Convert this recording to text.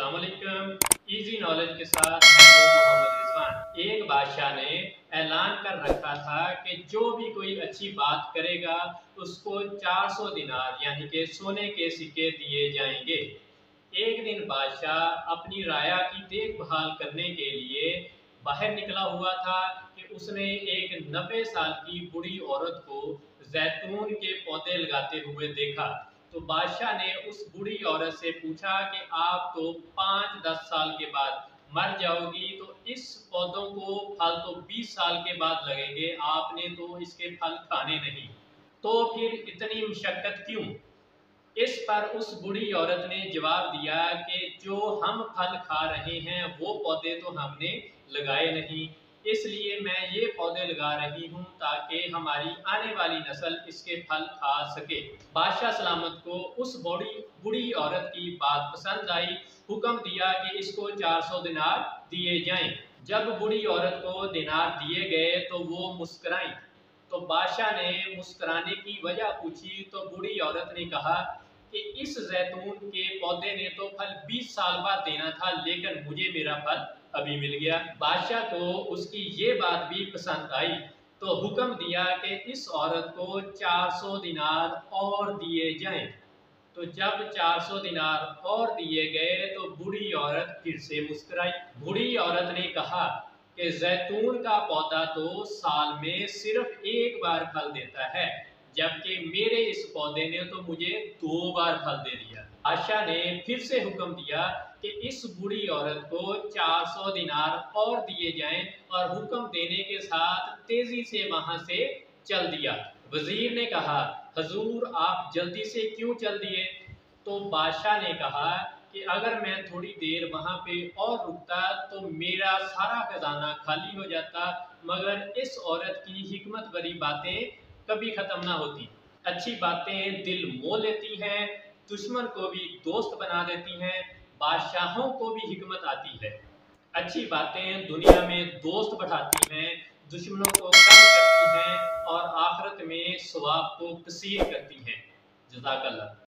अस्सलाम वालेकुम। Easy knowledge के साथ मैं हूं मोहम्मद रिजवान। एक बादशाह ने ऐलान कर रखा था कि जो भी कोई अच्छी बात करेगा उसको 400 दिनार यानी कि सोने के सिक्के दिए जाएंगे। एक दिन बादशाह अपनी राया की देखभाल करने के लिए बाहर निकला हुआ था कि उसने एक 90 साल की बूढ़ी औरत को जैतून के पौधे लगाते हुए देखा। तो बादशाह ने उस बूढ़ी औरत से पूछा कि आप तो 5-10 साल के बाद मर जाओगी, तो इस पौधों को फल तो 20 साल के बाद लगेंगे, आपने तो इसके फल खाने नहीं, तो फिर इतनी मशक्कत क्यों? इस पर उस बूढ़ी औरत ने जवाब दिया कि जो हम फल खा रहे हैं वो पौधे तो हमने लगाए नहीं, इसलिए मैं ये पौधे लगा रही हूँ ताकि हमारी आने वाली नस्ल इसके फल खा सके। बादशाह सलामत को उस बूढ़ी औरत की बात पसंद आई, हुक्म दिया कि इसको 400 दिनार दिए जाएं। जब बूढ़ी औरत को दिनार दिए गए तो वो मुस्कुराई। तो बादशाह ने मुस्कुराने की वजह पूछी तो बूढ़ी औरत ने कहा कि इस जैतून के पौधे ने तो फल 20 साल बाद देना था, लेकिन मुझे मेरा फल अभी मिल गया। बादशाह को उसकी ये बात भी पसंद आई, तो हुक्म दिया कि इस औरत को 400 दिनार और दिए जाएं। तो जब 400 दिनार और दिए गए तो बूढ़ी औरत फिर से मुस्कुराई। बूढ़ी औरत ने कहा कि जैतून का पौधा तो साल में सिर्फ एक बार फल देता है, जबकि मेरे इस पौधे ने तो मुझे 2 बार फल दे दिया। बादशाह ने फिर से हुक्म दिया कि इस बूढ़ी औरत को 400 दिनार और दिए जाएं, और हुक्म देने के साथ तेजी से वहां से चल दिया। वजीर ने कहा, हजूर आप जल्दी से क्यों चल दिए? तो बादशाह ने कहा कि अगर मैं थोड़ी देर वहां पे और रुकता तो मेरा सारा खजाना खाली हो जाता, मगर इस औरत की हिकमत भरी बातें कभी खत्म ना होती। अच्छी बातें दिल मोह लेती हैं, दुश्मन को भी दोस्त बना देती हैं, बादशाहों को भी हिकमत आती है। अच्छी बातें दुनिया में दोस्त बढ़ाती हैं, दुश्मनों को कम करती हैं और आखिरत में सवाब को कसीर करती हैं। जज़ाकल्लाह।